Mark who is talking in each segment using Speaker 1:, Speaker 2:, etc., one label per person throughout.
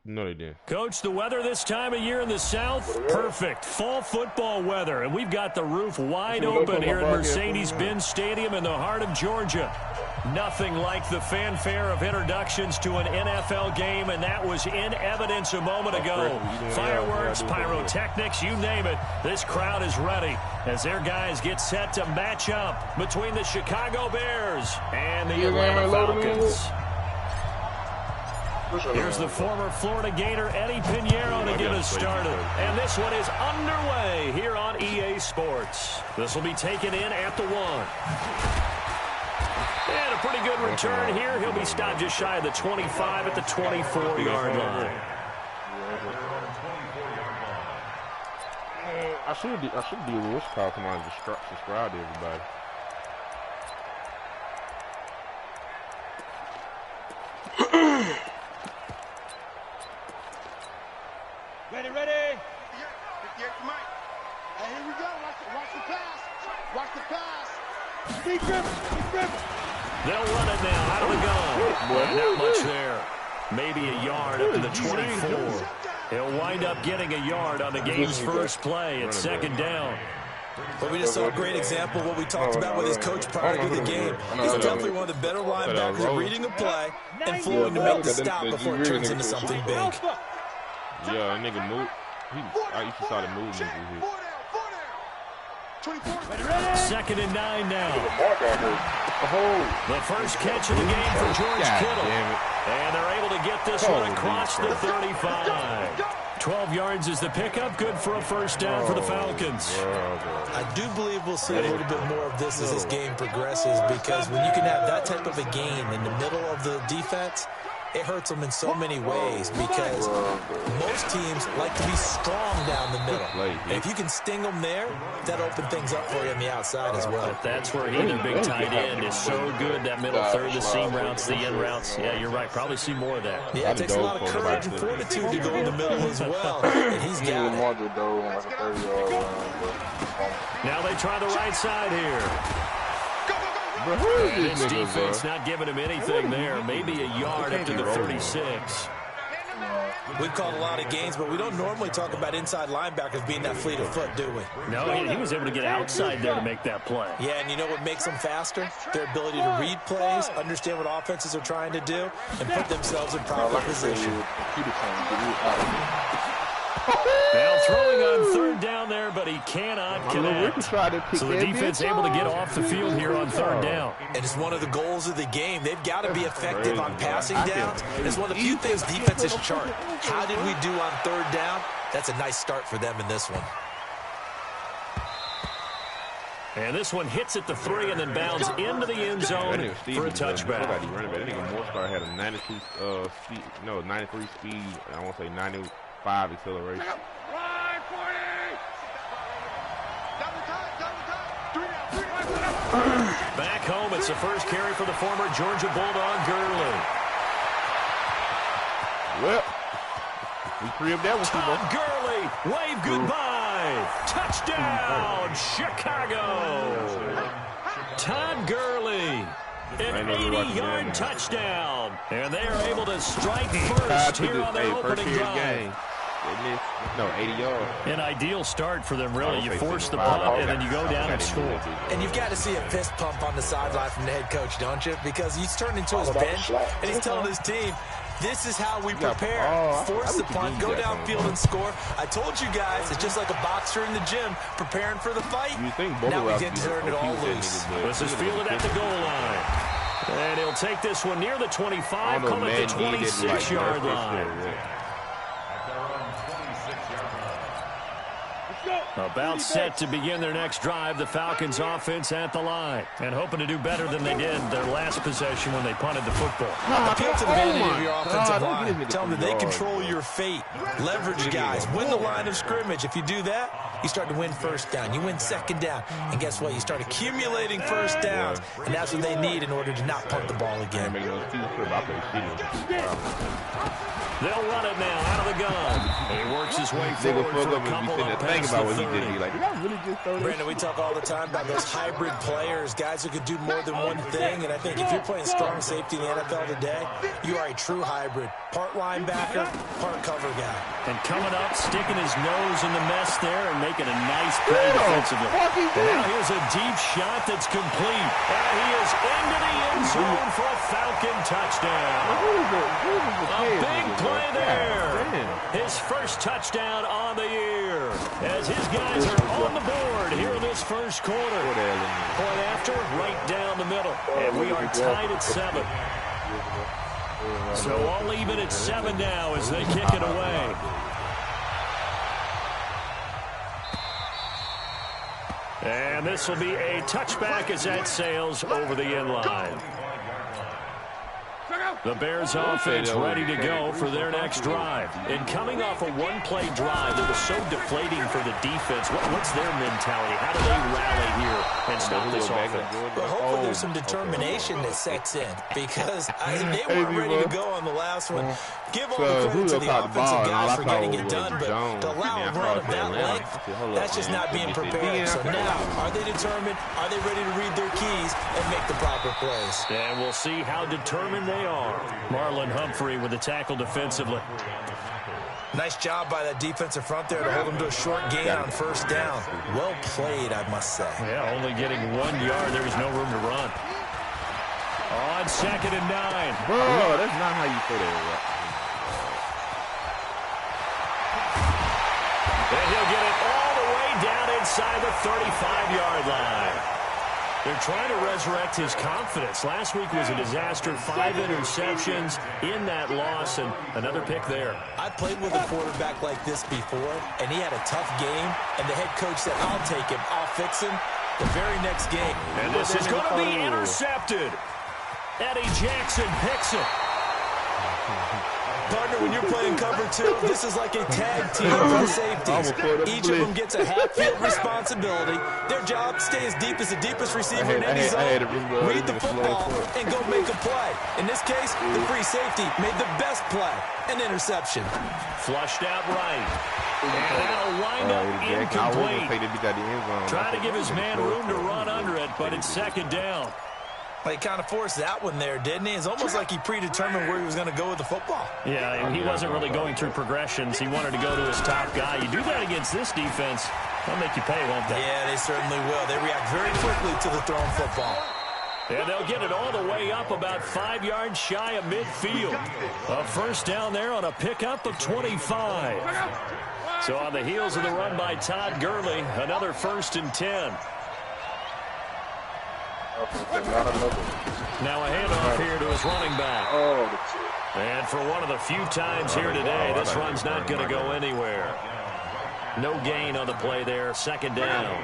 Speaker 1: No, they didn't.
Speaker 2: Coach, the weather this time of year in the South, perfect. Fall football weather, and we've got the roof wide open here at Mercedes-Benz Stadium in the heart of Georgia. Nothing like the fanfare of introductions to an NFL game, and that was in evidence a moment ago. Fireworks, pyrotechnics, you name it. This crowd is ready as their guys get set to match up between the Chicago Bears and the Atlanta Falcons. Here's the former Florida Gator, Eddie Pinheiro, to get us started. And this one is underway here on EA Sports. This will be taken in at the 1. And a pretty good return here. He'll be stopped just shy of the 25 at the 24-yard line.
Speaker 1: I should do what's called come on and subscribe to everybody.
Speaker 3: Ready? Yeah, Mike. Hey, here we go. Watch the pass. Watch the pass. Big grip.
Speaker 2: They'll run it now out of the gun. Not much there. Maybe a yard up to the 24. He'll wind up getting a yard on the game's first play at second down.
Speaker 4: But we just saw a great example of what we talked about with his coach prior to the game. He's definitely one of the better linebackers at reading a play and flowing to make the stop before it turns into something big.
Speaker 1: Yeah, that nigga move. I used to saw the movement here.
Speaker 2: Second and 9 now. The first catch of the game for George Kittle. And they're able to get this one across the 35. 12 yards is the pickup. Good for a first down for the Falcons.
Speaker 4: I do believe we'll see a little bit more of this as this game progresses, because when you can have that type of a game in the middle of the defense, it hurts them in so many ways, because most teams like to be strong down the middle. And if you can sting them there, that opens things up for you on the outside as well.
Speaker 2: But that's where he, their big tight end, is so good. That middle third, the seam routes, the in routes. Yeah, you're right. Probably see more of that.
Speaker 4: Yeah, it takes a lot of courage and fortitude to go in the middle as well. And he's got it.
Speaker 2: Now they try the right side here. This defense not giving him anything there. Maybe a yard up to the 36.
Speaker 4: We've called a lot of games, but we don't normally talk about inside linebackers being that fleet of foot, do we?
Speaker 2: No, he was able to get outside there to make that play.
Speaker 4: Yeah, and you know what makes them faster? Their ability to read plays, understand what offenses are trying to do, and put themselves in proper position.
Speaker 2: Now throwing on third down there, but he cannot connect. So the defense able to get off the field here on third down.
Speaker 4: And it's one of the goals of the game. They've got to be effective on passing downs. It's one of the few things defenses chart. How did we do on third down? That's a nice start for them in this one.
Speaker 2: And this one hits at the 3 and then bounds into the end zone for a touchback.
Speaker 1: That nigga Moorstar had a 93 speed. I want to say 95 acceleration.
Speaker 2: Back home, it's the first carry for the former Georgia Bulldog, Gurley.
Speaker 1: Well, we pre-up that one.
Speaker 2: Todd Gurley, wave goodbye. Touchdown, Chicago. Todd Gurley, an 80-yard touchdown. And they are able to strike first here on their opening drive.
Speaker 1: 80 yards.
Speaker 2: An ideal start for them, really. You force the punt, and then you go down and score.
Speaker 4: And you've got to see a fist pump on the sideline from the head coach, don't you? Because he's turned into his bench, and he's telling his team, this is how we prepare. Force the punt, go downfield and score. I told you guys, it's just like a boxer in the gym preparing for the fight. Now we didn't turn it all loose.
Speaker 2: This is fielded at the goal line. And he'll take this one near the 25, come at the 26-yard line. About set to begin their next drive, the Falcons offense at the line. And hoping to do better than they did their last possession when they punted the football.
Speaker 4: Appeal to the vanity of your offensive line. Tell them that they control your fate. Leverage guys. Win the line of scrimmage. If you do that, you start to win first down. You win second down. And guess what? You start accumulating first downs. And that's what they need in order to not punt the ball again.
Speaker 2: They'll run it now out of the gun. And he works his way forward for a couple of passes across the 30.
Speaker 1: Like, did I really just throw this?
Speaker 4: Brandon, we talk all the time about those hybrid players, guys who could do more than one thing. And I think if you're playing strong safety in the NFL today, you are a true hybrid. Part linebacker, part cover guy.
Speaker 2: And coming up, sticking his nose in the mess there and making a nice play defensively. And now here's a deep shot that's complete. And he is into the end zone for a Falcon touchdown. A big play there. His first touchdown on the year. As his guys are on the board here in this first quarter. Point after, right down the middle. And we are tied at 7. So all even at 7 now as they kick it away. And this will be a touchback as that sails over the end line. The Bears offense ready to go for their next drive. And coming off a one-play drive that was so deflating for the defense, what's their mentality? How do they rally here and stop this offense?
Speaker 4: Well, hopefully there's some determination that sets in because they weren't ready to go on the last one. Give all the credit to the offensive guys for getting it done, but to allow a run of that length, that's just not being prepared. So now, are they determined? Are they ready to read their keys and make the proper plays?
Speaker 2: And we'll see how determined they are. Marlon Humphrey with the tackle defensively.
Speaker 4: Nice job by that defensive front there to hold them to a short gain on first down. Well played, I must say.
Speaker 2: Yeah, only getting 1 yard. There was no room to run. On 2nd and 9.
Speaker 1: Bro, that's not how you put it.
Speaker 2: And he'll get it all the way down inside the 35-yard line. They're trying to resurrect his confidence. Last week was a disaster. 5 interceptions in that loss, and another pick there.
Speaker 4: I played with a quarterback like this before, and he had a tough game, and the head coach said, I'll take him, I'll fix him the very next game.
Speaker 2: And this is going to be intercepted. Eddie Jackson picks it.
Speaker 4: Partner, when you're playing cover 2, this is like a tag team for safeties. Each of them gets a half-field responsibility. Their job, stay as deep as the deepest receiver in any zone, read the football, and go make a play. In this case, the free safety made the best play, an interception.
Speaker 2: Flushed out right. And that'll wind up incomplete. Trying to give his man room to run under it, but it's 2nd down.
Speaker 4: Well, he kind of forced that one there, didn't he? It's almost like he predetermined where he was going to go with the football.
Speaker 2: Yeah, he wasn't really going through progressions. He wanted to go to his top guy. You do that against this defense, they'll make you pay, won't they?
Speaker 4: Yeah, they certainly will. They react very quickly to the thrown football.
Speaker 2: And they'll get it all the way up about 5 yards shy of midfield. A first down there on a pickup of 25. So on the heels of the run by Todd Gurley, another 1st and 10. Now a handoff here to his running back. And for one of the few times here today, this run's not going to go anywhere. No gain on the play there. 2nd down.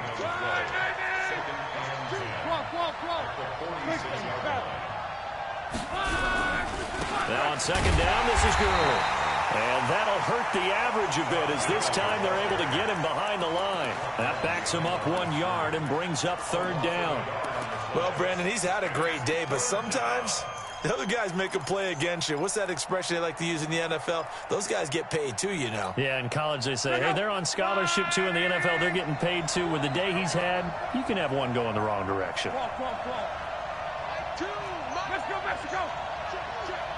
Speaker 2: Now on 2nd down, this is Gurley. And that'll hurt the average a bit as this time they're able to get him behind the line. That backs him up 1 yard and brings up 3rd down.
Speaker 4: Well, Brandon, he's had a great day, but sometimes the other guys make a play against you. What's that expression they like to use in the NFL? Those guys get paid too, you know.
Speaker 2: Yeah, in college they say, hey, they're on scholarship too. In the NFL, they're getting paid too. With the day he's had, you can have one go in the wrong direction.
Speaker 3: Let's go, Mexico!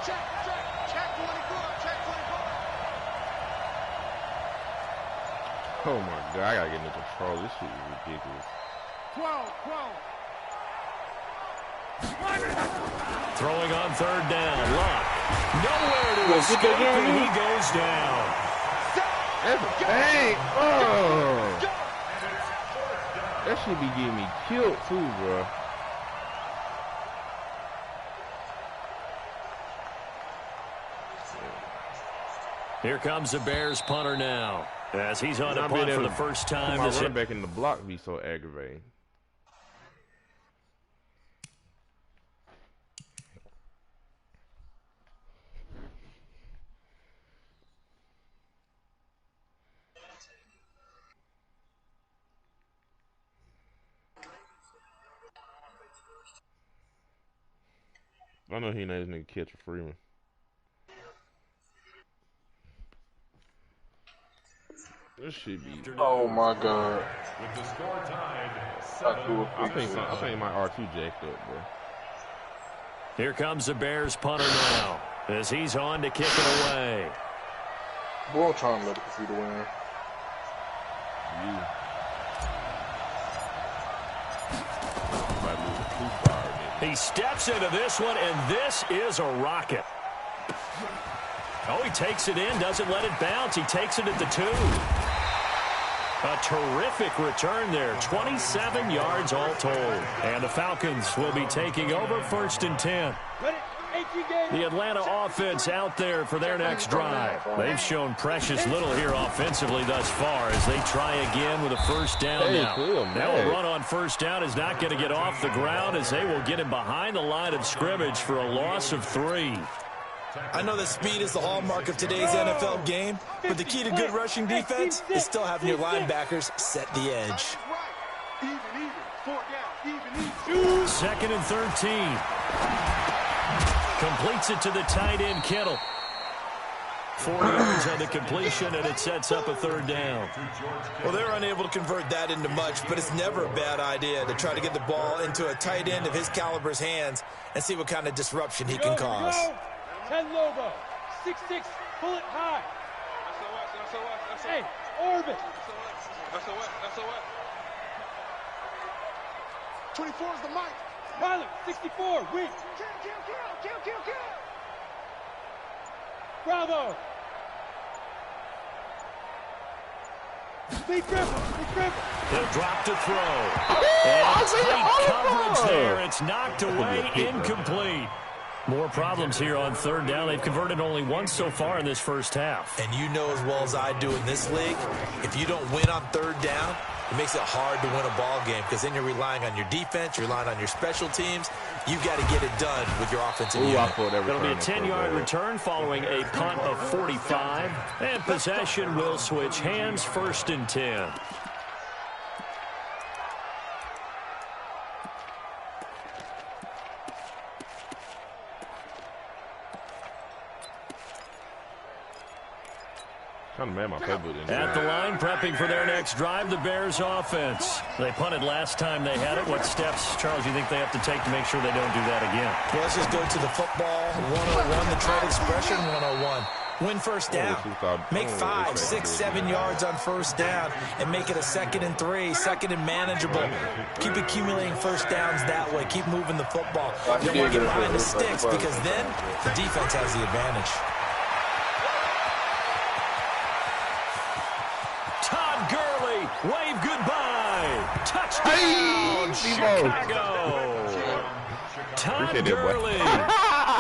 Speaker 3: Check 24, check 24.
Speaker 1: Oh my God, I gotta get into control. This shit is ridiculous.
Speaker 3: 12.
Speaker 2: Throwing on 3rd down. Luck. Nowhere to escape, and he goes down.
Speaker 1: That's a bang. Oh. That should be getting me killed too, bro.
Speaker 2: Here comes the Bears punter now, as he's on the punt for the first time.
Speaker 1: My running back in the block be so aggravating. I know he knows nigga catch a Freeman. This should be.
Speaker 5: Oh my God.
Speaker 6: With the score tied,
Speaker 1: I think my R2 jacked up, bro.
Speaker 2: Here comes the Bears punter now as he's on to kick it away.
Speaker 5: Boy, I'm trying to let the computer win.
Speaker 2: He steps into this one, and this is a rocket. Oh, he takes it in, doesn't let it bounce. He takes it at the 2. A terrific return there, 27 yards all told. And the Falcons will be taking over 1st and 10. The Atlanta offense out there for their next drive. They've shown precious little here offensively thus far as they try again with a first down now. Now a run on first down is not going to get off the ground as they will get him behind the line of scrimmage for a loss of 3.
Speaker 4: I know that speed is the hallmark of today's NFL game, but the key to good rushing defense is still having your linebackers set the edge.
Speaker 2: 2nd and 13. Completes it to the tight end, Kittle. 4 yards on the completion, and it sets up a 3rd down.
Speaker 4: Well, they're unable to convert that into much, but it's never a bad idea to try to get the ball into a tight end of his caliber's hands and see what kind of disruption he can cause.
Speaker 3: 10 Lobo, 6'6", pull it high. Hey, Orbit. 24 is the mic. Pilot, 64, win. Kill. Bravo. Big dribble.
Speaker 2: He'll drop to throw. And tight coverage there. It's knocked away, incomplete. More problems here on 3rd down. They've converted only once so far in this first half.
Speaker 4: And you know as well as I do in this league, if you don't win on 3rd down, it makes it hard to win a ball game because then you're relying on your defense, you're relying on your special teams. You've got to get it done with your offensive unit.
Speaker 2: It'll be a 10-yard return following a punt of 45. And possession will switch hands, 1st and 10. At the line, prepping for their next drive, the Bears offense. They punted last time they had it. What steps, Charles, you think they have to take to make sure they don't do that again?
Speaker 4: Well, let's just go to the football 101, the trade expression 101. Win first down. Make 5, 6, 7 yards on first down and make it a 2nd and 3, 2nd and manageable. Keep accumulating first downs that way. Keep moving the football. You don't want to get behind the sticks because then the defense has the advantage.
Speaker 2: Wave goodbye. Touchdown, Chicago. Todd Gurley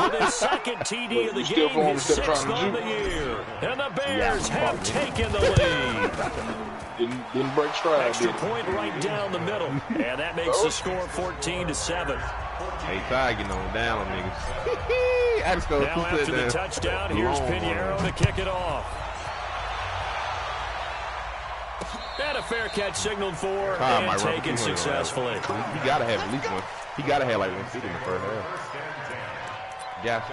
Speaker 2: with his 2nd TD of the game, his 6th on the year. And the Bears have taken the lead.
Speaker 5: Didn't break stride.
Speaker 2: Extra point right down the middle. And that makes the score 14-7.
Speaker 1: Hey, Ty getting on down, niggas.
Speaker 2: Now after the touchdown, here's Pinheiro to kick it off. And a fair catch signaled for and taken successfully.
Speaker 1: He got to have at least one. He got to have like 150 in the first half. Got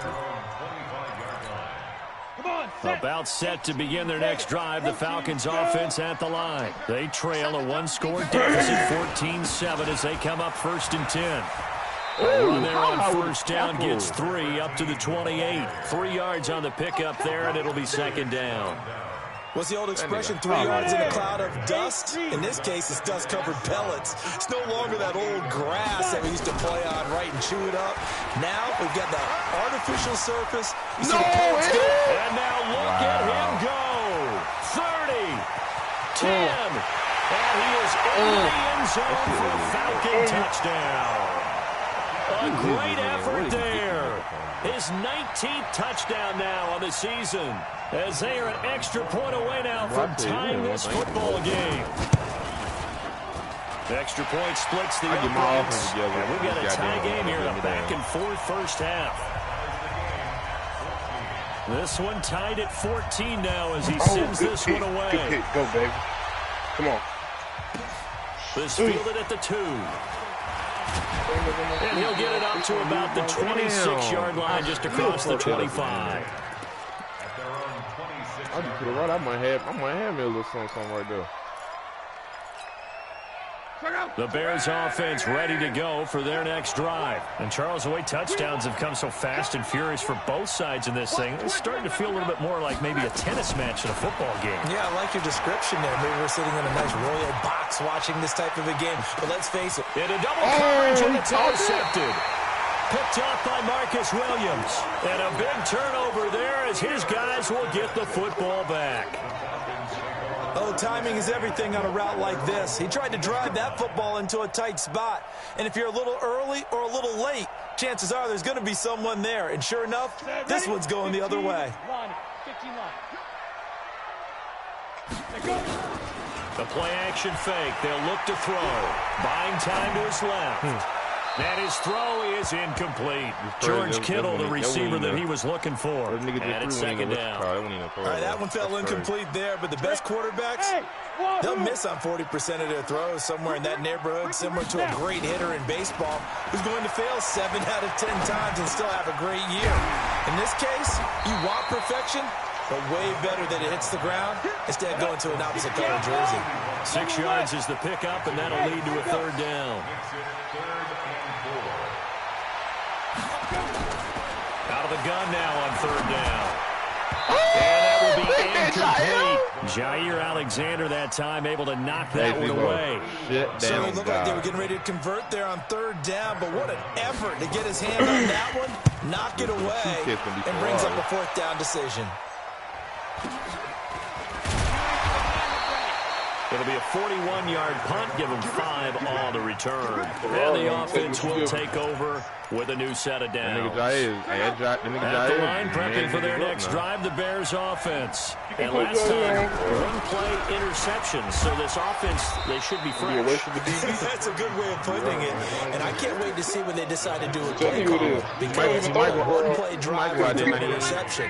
Speaker 1: to.
Speaker 2: About set to begin their next drive. The Falcons offense at the line. They trail a 1-score deficit, 14-7 as they come up 1st and 10. Run there on first down gets 3 up to the 28. 3 yards on the pickup there, and it'll be 2nd down.
Speaker 4: What's the old expression, 3 yards in a cloud of dust? In this case, it's dust-covered pellets. It's no longer that old grass that we used to play on, right, and chew it up. Now we've got the artificial surface. You see the pellets go.
Speaker 2: And now look at him go. 30, 10, and he is in the end zone for a Falcon touchdown. A great effort there. His 19th touchdown now on the season, as they are an extra point away now from tying this football game. The extra point splits the offense. And we've got a tie game here, a back-and-forth first half. This one tied at 14 now as he sends this one away.
Speaker 5: Good pick. Go, baby. Come on.
Speaker 2: This fielded at the 2. And he'll get it up to about the 26-yard line just across the 25.
Speaker 1: I just to the right. I might have me a little something right there.
Speaker 2: The Bears offense ready to go for their next drive. And Charles, the way touchdowns have come so fast and furious for both sides in this thing, it's starting to feel a little bit more like maybe a tennis match in a football game.
Speaker 4: Yeah, I like your description there. Maybe we're sitting in a nice royal box watching this type of a game. But let's face it.
Speaker 2: Into double coverage, and it's intercepted. Picked off by Marcus Williams. And a big turnover there as his guys will get the football back.
Speaker 4: Oh, timing is everything on a route like this. He tried to drive that football into a tight spot. And if you're a little early or a little late, chances are there's going to be someone there. And sure enough, this one's going the other way.
Speaker 2: The play action fake. They'll look to throw. Buying time to his left. And his throw is incomplete. George Kittle, the receiver that he was looking for. And it's second down.
Speaker 4: All right, that one fell incomplete there, but the best quarterbacks, they'll miss on 40% of their throws somewhere in that neighborhood, similar to a great hitter in baseball who's going to fail 7 out of 10 times and still have a great year. In this case, you want perfection, but way better that it hits the ground instead of going to an opposite color jersey.
Speaker 2: 6 yards is the pickup, and that'll lead to a third down. Out of the gun now on third down. And that will be incomplete. Jair Alexander that time able to knock that one away.
Speaker 4: So it looked like they were getting ready to convert there on third down, but what an effort to get his hand on that one, knock it away, and brings up a fourth down decision.
Speaker 2: It'll be a 41-yard punt, give them 5 on the return. And the offense will take over with a new set of downs. At the line, prepping for their next drive, the Bears offense. And last time, one-play interception. So this offense, they should be fresh.
Speaker 4: That's a good way of putting it. And I can't wait to see when they decide to do a play call. Because one-play drive with an interception.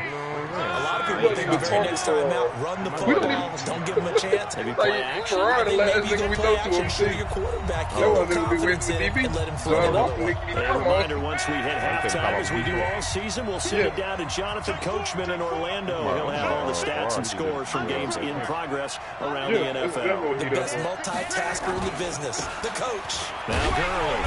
Speaker 4: A lot of people think the very next time out, run the football, don't give them a chance. Maybe play action. I think maybe you go play action, show your quarterback you have confidence in it, and let him fling it up.
Speaker 2: A reminder, once we hit halftime, as we do all season, we'll send it down to Jonathan Coachman in Orlando. He'll have all the stats and scores from games in progress around the NFL.
Speaker 4: The best multitasker in the business, the coach.
Speaker 2: Now Gurley.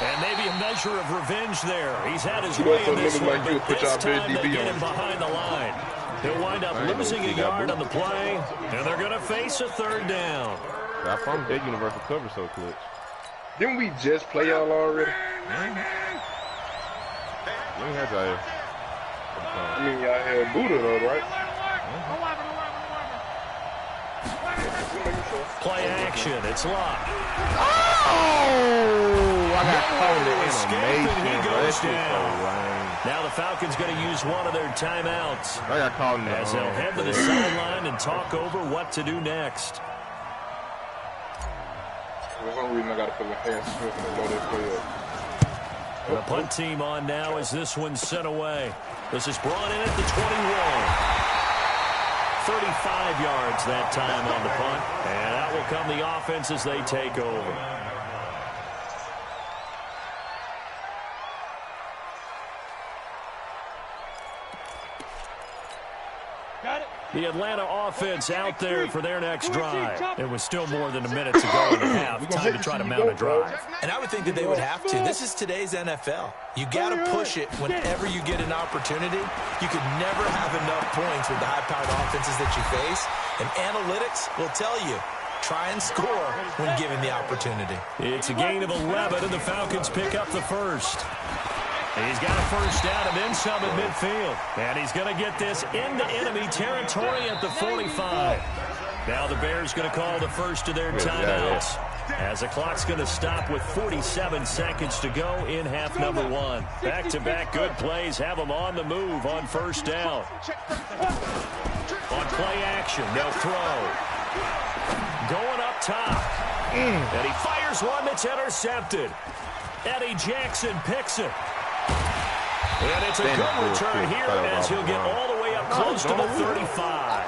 Speaker 2: And maybe a measure of revenge there. He's had his way in this one, but this time they get him behind the line. He'll wind up losing a yard on the play, and they're going to face a third down.
Speaker 1: I promise that universal cover so clutch.
Speaker 5: Didn't we just play y'all already?
Speaker 1: We had Jair.
Speaker 5: I mean, y'all had Buddha though, right?
Speaker 2: Play action. It's locked.
Speaker 1: Oh! I got called it
Speaker 2: Escaping, he
Speaker 1: animation.
Speaker 2: goes
Speaker 1: So
Speaker 2: down. Now the Falcons going to use one of their timeouts.
Speaker 1: I got called in
Speaker 2: as they'll head to the sideline and talk over what to do next.
Speaker 5: For some reason, I got to put my hands in the low they play up.
Speaker 2: The punt team on now as this one's sent away. This is brought in at the 21. 35 yards that time on the punt. And that will come the offense as they take over. The Atlanta offense out there for their next drive. It was still more than a minute to go in the half. Time to try to mount a drive.
Speaker 4: And I would think that they would have to. This is today's NFL. You got to push it whenever you get an opportunity. You could never have enough points with the high-powered offenses that you face. And analytics will tell you, try and score when given the opportunity.
Speaker 2: It's a gain of 11, and the Falcons pick up the first. He's got a first down and then some at midfield. And he's going to get this into enemy territory at the 45. Now the Bears going to call the first of their timeouts, as the clock's going to stop with 47 seconds to go in half number one. Back-to-back good plays have them on the move on first down. On play action, they'll throw. Going up top. And he fires one that's intercepted. Eddie Jackson picks it. And it's a good return here as he'll get all the way up close to the 35.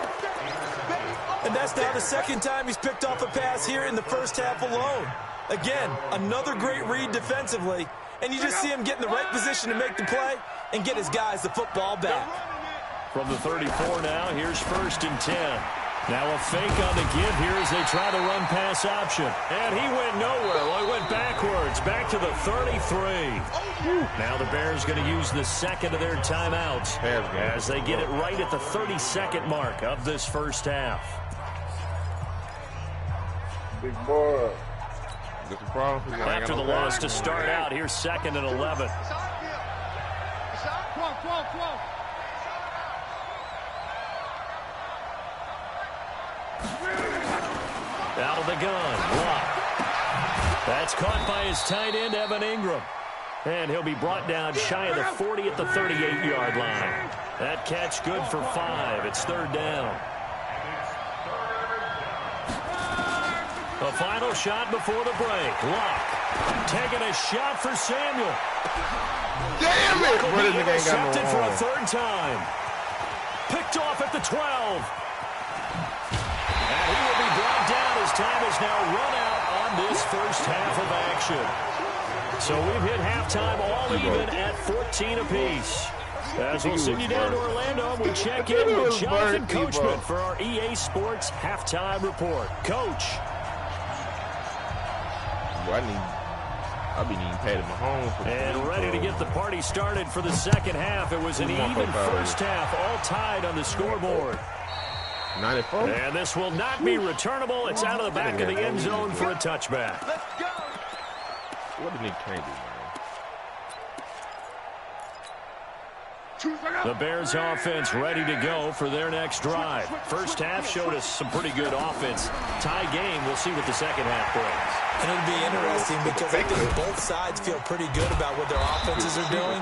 Speaker 4: And that's now the second time he's picked off a pass here in the first half alone. Again, another great read defensively. And you just see him get in the right position to make the play and get his guys the football back.
Speaker 2: From the 34 now, here's 1st and 10. Now a fake on the give here as they try the run pass option. And he went nowhere. Well, he went backwards, back to the 33. Now the Bears going to use the second of their timeouts as they get it right at the 32nd mark of this first half.
Speaker 5: Big boy.
Speaker 1: That's the problem.
Speaker 2: After the loss to start out, here's 2nd and 11. Out of the gun, block. That's caught by his tight end, Evan Ingram. And he'll be brought down shy of the 40 at the 38-yard line. That catch good for 5. It's 3rd down. A final shot before the break. Luck taking a shot for Samuel.
Speaker 1: Damn it!
Speaker 2: Will be intercepted for a 3rd time. Picked off at the 12. And he will be brought down as time is now run out on this first half of action. So we've hit halftime all even at 14 apiece. As we'll send you down to Orlando, we check in with Jonathan Coachman for our EA Sports Halftime Report. Coach.
Speaker 1: I'll be needing Patty Mahomes.
Speaker 2: And ready to get the party started for the second half. It was an even first half, all tied on the scoreboard.
Speaker 1: 94.
Speaker 2: And this will not be returnable. It's out of the back of the end zone for a touchback.
Speaker 3: Let's go.
Speaker 1: What did Nick Kane do, man?
Speaker 2: The Bears offense ready to go for their next drive. First half showed us some pretty good offense. Tie game. We'll see what the second half brings.
Speaker 4: And it'll be interesting because I think both sides feel pretty good about what their offenses are doing.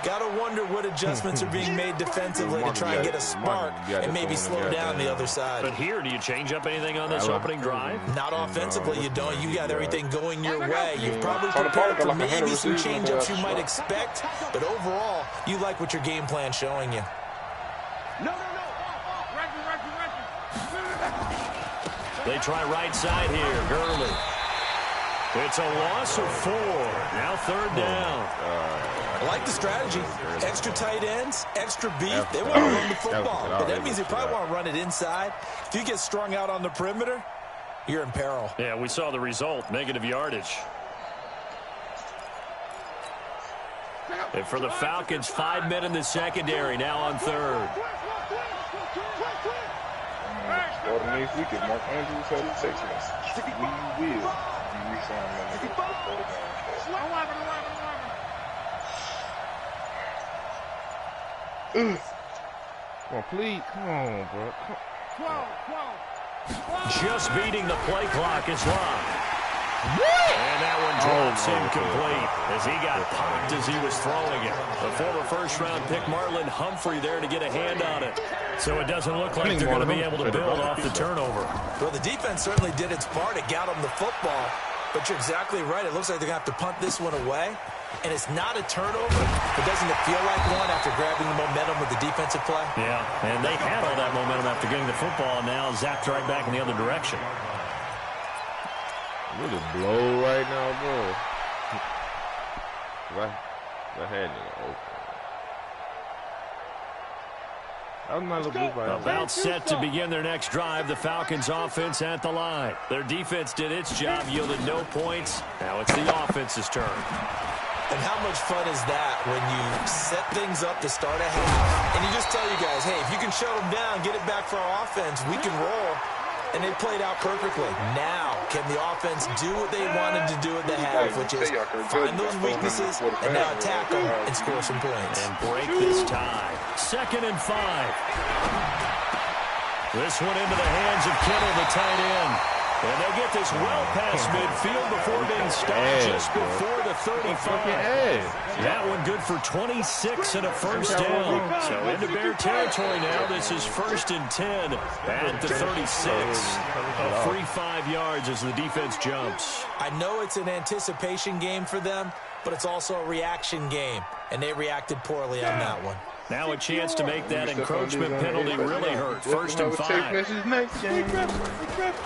Speaker 4: Got to wonder what adjustments are being made defensively to try and get a spark and maybe slow down the other side.
Speaker 2: But here, do you change up anything on this opening drive?
Speaker 4: Not offensively, you don't. You got everything going your way. You've probably prepared for maybe some change-ups you might expect, but overall, you like what your game plan's showing you.
Speaker 3: No.
Speaker 2: They try right side here. Gurley. It's a loss of 4. Now 3rd down.
Speaker 4: I like the strategy. Extra tight ends, extra beef. They want to run the football. But that means they probably want to run it inside. If you get strung out on the perimeter, you're in peril.
Speaker 2: Yeah, we saw the result. Negative yardage. And for the Falcons, 5 men in the secondary. Now on 3rd.
Speaker 5: Gordon next week, if Mark Andrews had a text message, we will.
Speaker 1: Come on, please. Come on, bro.
Speaker 2: Just beating the play clock is locked. And that one drops incomplete as he got popped as he was throwing it. The former first-round pick Marlon Humphrey there to get a hand on it. So it doesn't look like they're going to be able to build off the turnover.
Speaker 4: Well, the defense certainly did its part. It got them the football. But you're exactly right. It looks like they're going to have to punt this one away. And it's not a turnover, but doesn't it feel like one after grabbing the momentum with the defensive play?
Speaker 2: Yeah, and they had all that momentum after getting the football, and now zapped right back in the other direction.
Speaker 1: Look at blow right now, bro. I had it open.
Speaker 2: About set to begin their next drive. The Falcons offense at the line. Their defense did its job, yielded no points. Now it's the offense's turn.
Speaker 4: And how much fun is that when you set things up to start a half and you just tell you guys, hey, if you can shut them down, get it back for our offense, we can roll. And they played out perfectly. Now, can the offense do what they wanted to do at the half, which is find those weaknesses and now attack them and score some points.
Speaker 2: And break this tie. 2nd and 5. This one into the hands of Kittle, the tight end. And they get this well past midfield before being stopped just before the 35. That one good for 26 and a first down. So into Bear territory now. This is 1st and 10 at the 36. A free 5 yards as the defense jumps.
Speaker 4: I know it's an anticipation game for them, but it's also a reaction game. And they reacted poorly on that one.
Speaker 2: Now a chance to make that encroachment penalty really hurt. 1st and 5.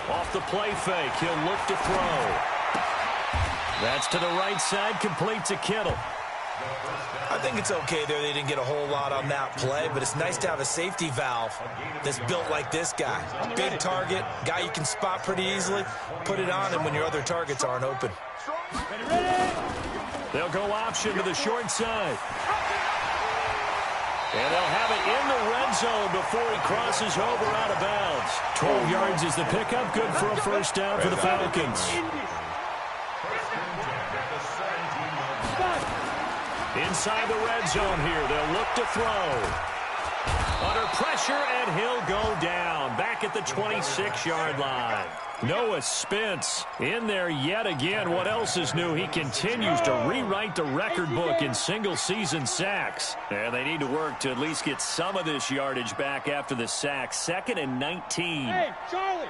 Speaker 2: Off the play fake, he'll look to throw. That's to the right side, complete to Kittle.
Speaker 4: I think it's okay there. They didn't get a whole lot on that play, but it's nice to have a safety valve that's built like this guy. Big target, guy you can spot pretty easily. Put it on him when your other targets aren't open.
Speaker 2: They'll go option to the short side. And they'll have it in the red zone before he crosses over out of bounds. 12 yards is the pickup. Good for a first down for the Falcons. Inside the red zone here. They'll look to throw. Under pressure, and he'll go down. Back at the 26-yard line. Noah Spence in there yet again. What else is new? He continues to rewrite the record book in single-season sacks. And they need to work to at least get some of this yardage back after the sack. 2nd and 19.
Speaker 3: Hey, Charlie.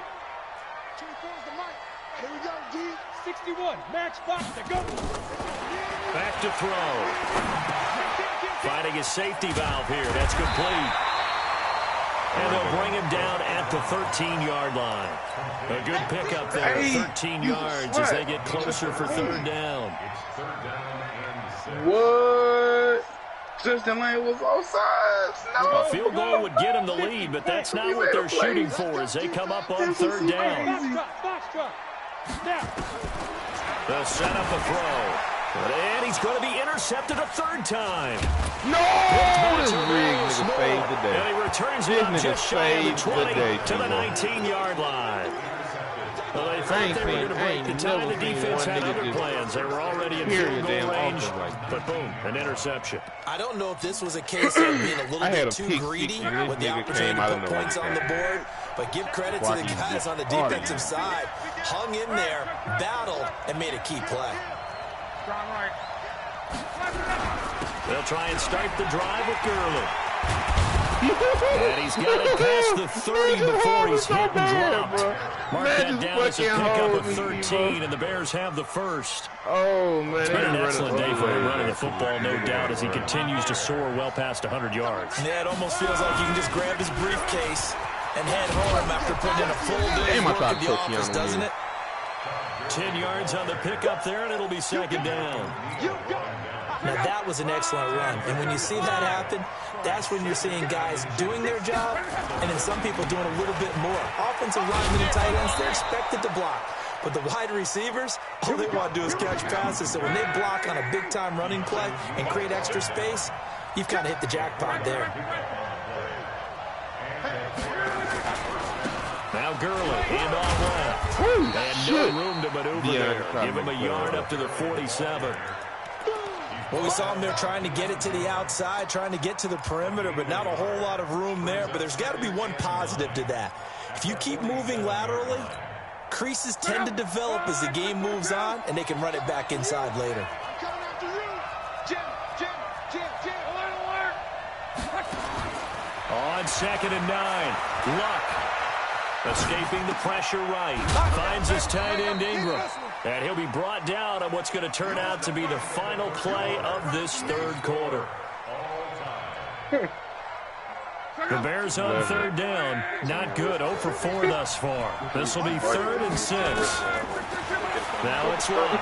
Speaker 3: Here we go, G. 61. Max box to go.
Speaker 2: Back to throw. Finding his safety valve here. That's complete. And they'll bring him down at the 13-yard line. A good pickup there, 13 yards as they get closer for third down.
Speaker 5: What? Justin Lane was offsides. No.
Speaker 2: A field goal would get him the lead, but that's not what they're shooting for as they come up on third down. They'll set up a throw. And he's going to be intercepted a third time.
Speaker 1: No! This rig nigga saved the day.
Speaker 2: And he returns it just shy of the 20 to the 19-yard line. Well, they thought they were going to break the tie. The defense had other plans. They were already in field goal range, but boom, an interception.
Speaker 4: I don't know if this was a case of being a little bit too greedy with the opportunity to put points on the board, but give credit to the guys on the defensive side. Hung in there, battled, and made a key play.
Speaker 2: They'll try and start the drive with Gurley. And he's got it past the 30 before he's hit and dropped. Mark that down as a pickup of 13, and the Bears have the first.
Speaker 1: Oh, man.
Speaker 2: It's been an excellent day for him running the football, no doubt, as he continues to soar well past 100 yards.
Speaker 4: Yeah, it almost feels like you can just grab his briefcase and head home after putting in a full day's work at the office, doesn't it?
Speaker 2: 10 yards on the pickup there, and it'll be second down.
Speaker 4: Now, that was an excellent run. And when you see that happen, that's when you're seeing guys doing their job and then some people doing a little bit more. Offensive linemen and tight ends, they're expected to block. But the wide receivers, all they want to do is catch passes. So when they block on a big-time running play and create extra space, you've kind of hit the jackpot there.
Speaker 2: Now Gurley, handoff left. And no room to maneuver there. Give him a yard up to the 47.
Speaker 4: Well, we saw him there trying to get it to the outside, trying to get to the perimeter, but not a whole lot of room there. But there's got to be one positive to that. If you keep moving laterally, creases tend to develop as the game moves on, and they can run it back inside later.
Speaker 2: On 2nd and 9, Luck. Escaping the pressure right. Finds his tight end Ingram. And he'll be brought down on what's going to turn out to be the final play of this third quarter. The Bears on third down. Not good. 0 for 4 thus far. This will be 3rd and 6. Now it's Luck.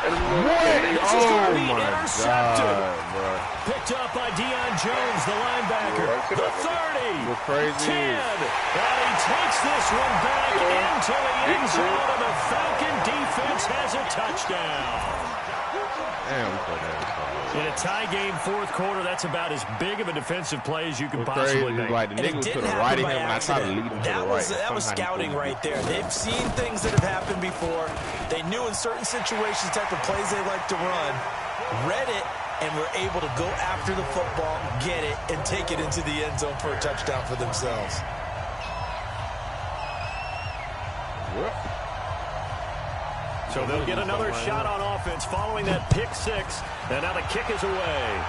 Speaker 2: This is going to be intercepted. Picked up by Deion Jones, the linebacker. The 30. 10. And he takes this one back into the end zone, and the Falcon defense has a touchdown. In a tie game, fourth quarter, that's about as big of a defensive play as you can possibly make.
Speaker 1: Like the nigga to the right of him, and I tried to lead him to the right.
Speaker 4: That was scouting right there. They've seen things that have happened before. They knew in certain situations type of plays they like to run, read it, and were able to go after the football, get it, and take it into the end zone for a touchdown for themselves.
Speaker 2: So they'll get another shot on offense following that pick 6, and now the kick is away.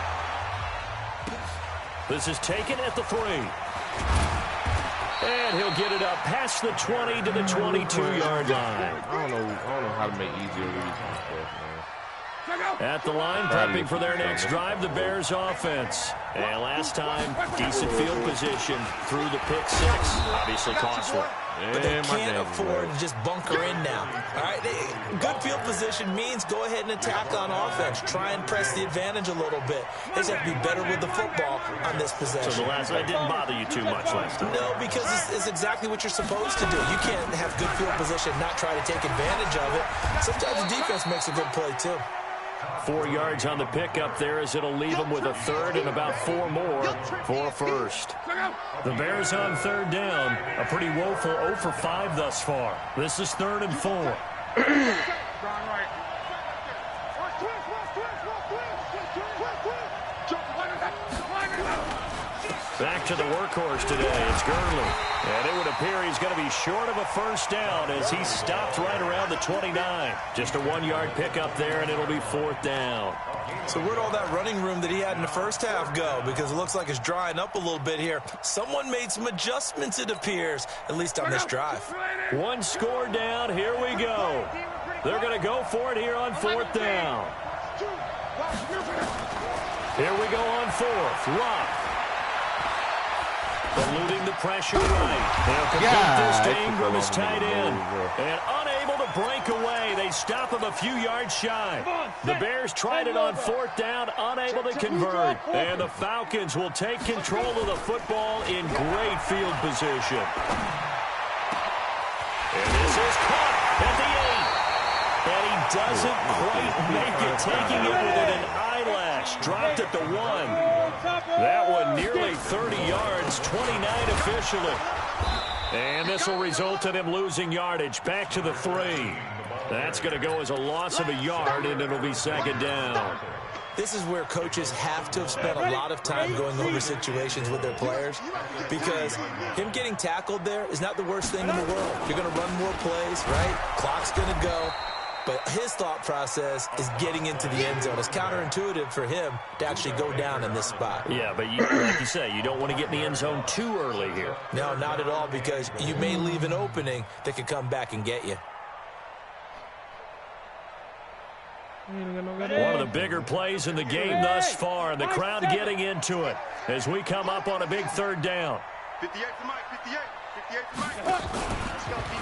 Speaker 2: This is taken at the 3. And he'll get it up past the 20 to the 22-yard line.
Speaker 1: I don't know how to make easier reads on stuff, man.
Speaker 2: At the line, prepping for their next drive, the Bears offense. And last time, decent field position through the pick six. Obviously costly.
Speaker 4: But they can't afford to just bunker in now. All right, good field position means go ahead and attack on offense. Try and press the advantage a little bit. They just have to be better with the football on this possession.
Speaker 2: So the last night didn't bother you too much last time?
Speaker 4: No, because it's exactly what you're supposed to do. You can't have good field position and not try to take advantage of it. Sometimes the defense makes a good play, too.
Speaker 2: 4 yards on the pickup there as it'll leave them with a third and about 4 more for a first. The Bears on third down. A pretty woeful 0 for 5 thus far. This is 3rd and 4. Back to the workhorse today. It's Gurley. And it would appear he's going to be short of a first down as he stopped right around the 29. Just a 1-yard pickup there, and it'll be 4th down.
Speaker 4: So where'd all that running room that he had in the first half go? Because it looks like it's drying up a little bit here. Someone made some adjustments, it appears, at least on this drive.
Speaker 2: 1 score down. Here we go. They're going to go for it here on 4th down. Here we go on 4th. Rock. Eluding the pressure right. They'll complete this to Ingram as tight end. And unable to break away. They stop him a few yards shy. The Bears tried it on 4th down, unable to convert. And the Falcons will take control of the football in great field position. And this is caught at the 8. And he doesn't quite make it, taking it with an eyelash. Dropped at the 1. That one nearly 30 yards, 29 officially. And this will result in him losing yardage. Back to the 3. That's going to go as a loss of a yard, and it'll be 2nd down.
Speaker 4: This is where coaches have to have spent a lot of time going over situations with their players, because him getting tackled there is not the worst thing in the world. You're going to run more plays, right? Clock's going to go. But his thought process is getting into the end zone. It's counterintuitive for him to actually go down in this spot.
Speaker 2: Yeah, but like you say, you don't want to get in the end zone too early here.
Speaker 4: No, not at all, because you may leave an opening that could come back and get you.
Speaker 2: One of the bigger plays in the game thus far, and the crowd getting into it as we come up on a big 3rd down.
Speaker 3: 58 for Mike, 58 for Mike.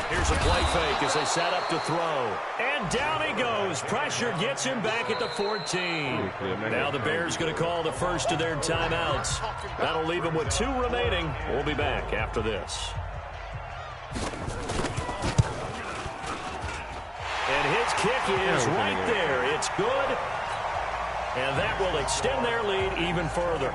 Speaker 2: Here's a play fake as they set up to throw. And down he goes. Pressure gets him back at the 14. Now the Bears going to call the first of their timeouts. That'll leave them with 2 remaining. We'll be back after this. And his kick is right there. It's good. And that will extend their lead even further.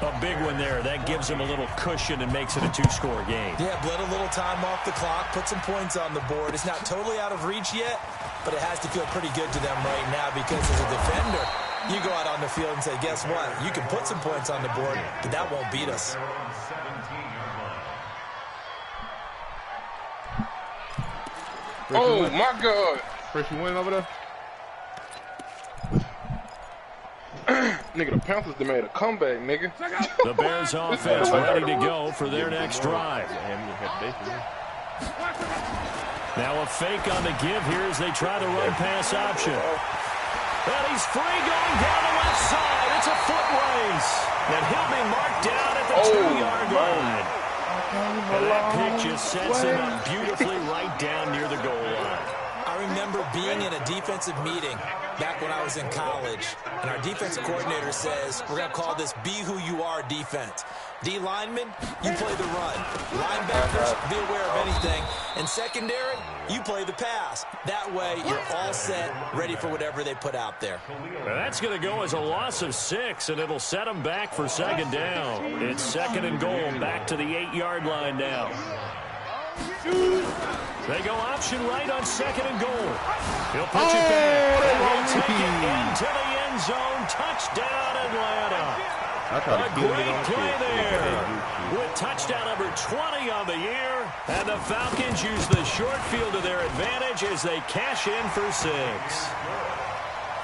Speaker 2: A big one there. That gives them a little cushion and makes it a 2-score game.
Speaker 4: Yeah, bled a little time off the clock, put some points on the board. It's not totally out of reach yet, but it has to feel pretty good to them right now, because as a defender, you go out on the field and say, guess what? You can put some points on the board, but that won't beat us.
Speaker 5: Oh, my God.
Speaker 1: Chris, you win over there?
Speaker 5: Nigga, the Panthers made a comeback, nigga.
Speaker 2: The Bears offense ready to go for their next drive. Now a fake on the give here as they try the run-pass option. And he's free going down the left side. It's a foot race. And he'll be marked down at the 2-yard line. And that pick just sets him up beautifully right down near the goal line.
Speaker 4: I remember being in a defensive meeting back when I was in college, and our defensive coordinator says, we're going to call this Be Who You Are defense. D linemen, you play the run. Linebackers, be aware of anything. And secondary, you play the pass. That way, you're all set, ready for whatever they put out there.
Speaker 2: Well, that's going to go as a loss of 6, and it'll set them back for 2nd down. It's 2nd and goal, back to the 8-yard line now. They go option right on 2nd and goal. He'll pitch it back. And he'll take it into the end zone. Touchdown, Atlanta. A great play there. With touchdown number 20 on the year. And the Falcons use the short field to their advantage as they cash in for 6.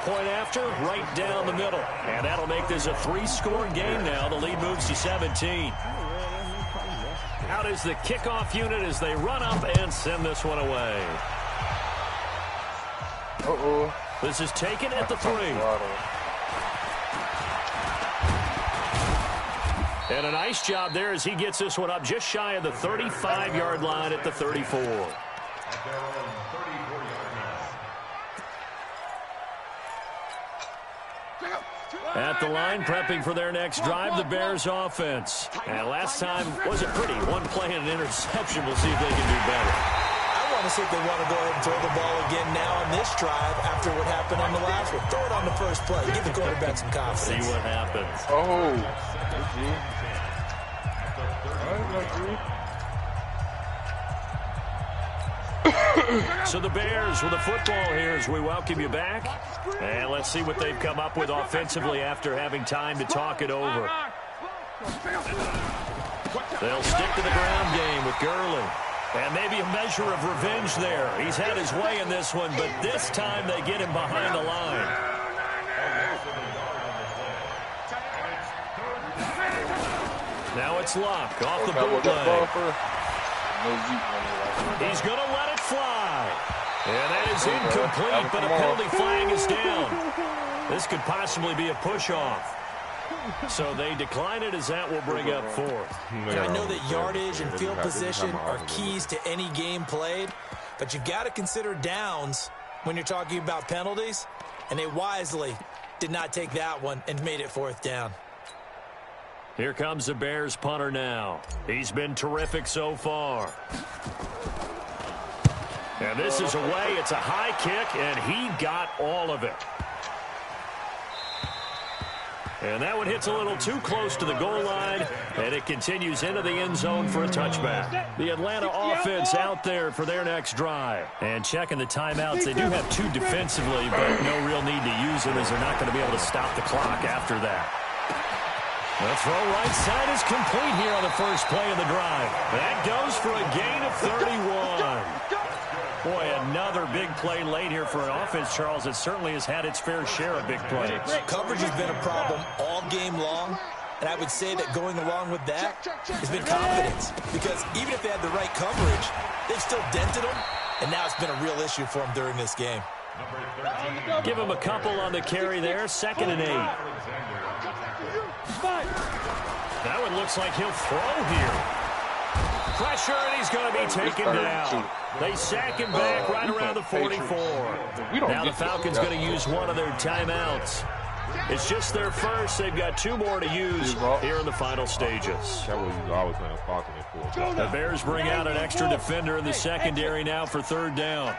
Speaker 2: Point after, right down the middle. And that'll make this a 3-score game now. The lead moves to 17. Out is the kickoff unit as they run up and send this one away. This is taken at the 3. And a nice job there as he gets this one up just shy of the 35-yard line at the 34.
Speaker 6: At their own 34-yard line.
Speaker 2: At the line, prepping for their next drive, the Bears offense. And last time wasn't pretty. One play and an interception. We'll see if they can do better.
Speaker 4: I want to see if they want to go ahead and throw the ball again now on this drive after what happened on the last one. Throw it on the first play. Give the quarterback some confidence.
Speaker 2: See what happens.
Speaker 5: Oh.
Speaker 2: So the Bears with the football here as we welcome you back. And let's see what they've come up with offensively after having time to talk it over. They'll stick to the ground game with Gurley. And maybe a measure of revenge there. He's had his way in this one, but this time they get him behind the line. Now it's Luck off the bootleg. He's going to let it fly. And that is incomplete, but a penalty flag is down. This could possibly be a push-off. So they decline it as that will bring up fourth.
Speaker 4: And I know that yardage and field position are keys to any game played, but you've got to consider downs when you're talking about penalties, and they wisely did not take that one and made it fourth down.
Speaker 2: Here comes the Bears punter now. He's been terrific so far. And this is away. It's a high kick, and he got all of it. And that one hits a little too close to the goal line, and it continues into the end zone for a touchback. The Atlanta offense out there for their next drive. And checking the timeouts, they do have two defensively, but no real need to use them as they're not going to be able to stop the clock after that. The throw right side is complete here on the first play of the drive. That goes for a gain of 31. Boy, another big play late here for an offense, Charles, that certainly has had its fair share of big plays.
Speaker 4: Coverage has been a problem all game long, and I would say that going along with that has been confidence. Because even if they had the right coverage, they've still dented them, and now it's been a real issue for them during this game.
Speaker 2: Give him a couple on the carry there, 2nd and 8. That one looks like he'll throw here. Pressure, and he's going to be taken down. They sack him back right around the 44. Now the Falcons going to use one of their timeouts. It's just their first. They've got 2 more to use here in the final stages. The Bears bring out an extra defender in the secondary now for 3rd down.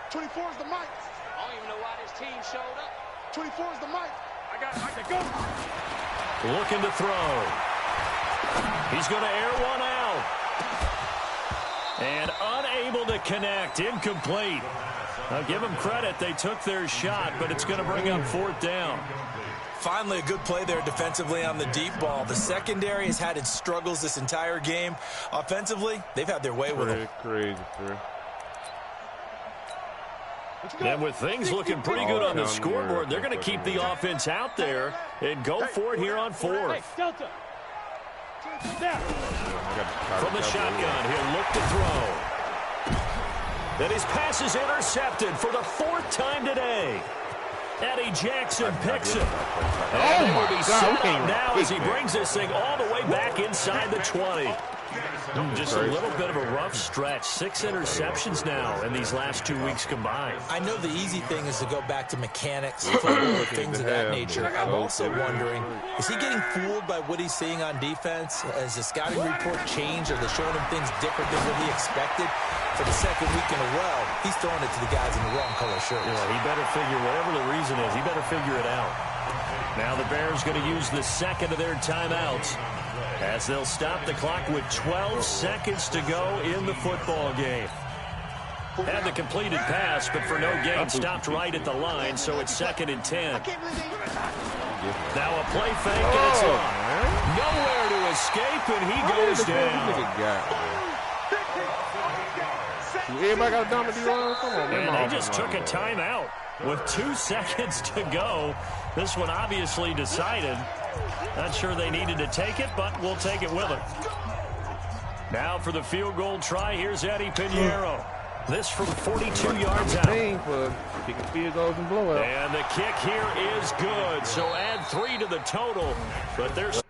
Speaker 3: 24 is the mic. I don't even know why this team showed up. 24 is the mic. I got go.
Speaker 2: Looking to throw. He's going to air one out. And unable to connect. Incomplete. I'll give them credit. They took their shot, but it's going to bring up 4th down.
Speaker 4: Finally, a good play there defensively on the deep ball. The secondary has had its struggles this entire game. Offensively, they've had their way with them.
Speaker 1: Crazy.
Speaker 2: And with things looking pretty good on the scoreboard, they're going to keep the offense out there and go for it here on 4th. From the shotgun, he'll look to throw. Then his pass is intercepted for the 4th time today. Eddie Jackson picks it. And he will be set up now as he brings this thing all the way back inside the 20. Just a little bit of a rough stretch. 6 interceptions now in these last 2 weeks combined.
Speaker 4: I know the easy thing is to go back to mechanics, football, things of that nature. I'm also wondering, is he getting fooled by what he's seeing on defense? Has the scouting report changed? Are they showing him things different than what he expected? For the 2nd week in a row, he's throwing it to the guys in the wrong color shirts.
Speaker 2: Yeah, he better figure, whatever the reason is, he better figure it out. Now the Bears going to use the 2nd of their timeouts as they'll stop the clock with 12 seconds to go in the football game. Had the completed pass, but for no gain, stopped right at the line, so it's 2nd and 10. Now a play fake, and it's off. Nowhere to escape, and he goes down.
Speaker 1: Everybody got a dominant line? Come on, man.
Speaker 2: And they just took a timeout with 2 seconds to go. This one obviously decided. Not sure they needed to take it, but we'll take it with them. Now for the field goal try, here's Eddie Pinheiro. This from 42 yards out.
Speaker 1: For kicking field goals and blowouts.
Speaker 2: And the kick here is good. So add 3 to the total. But there's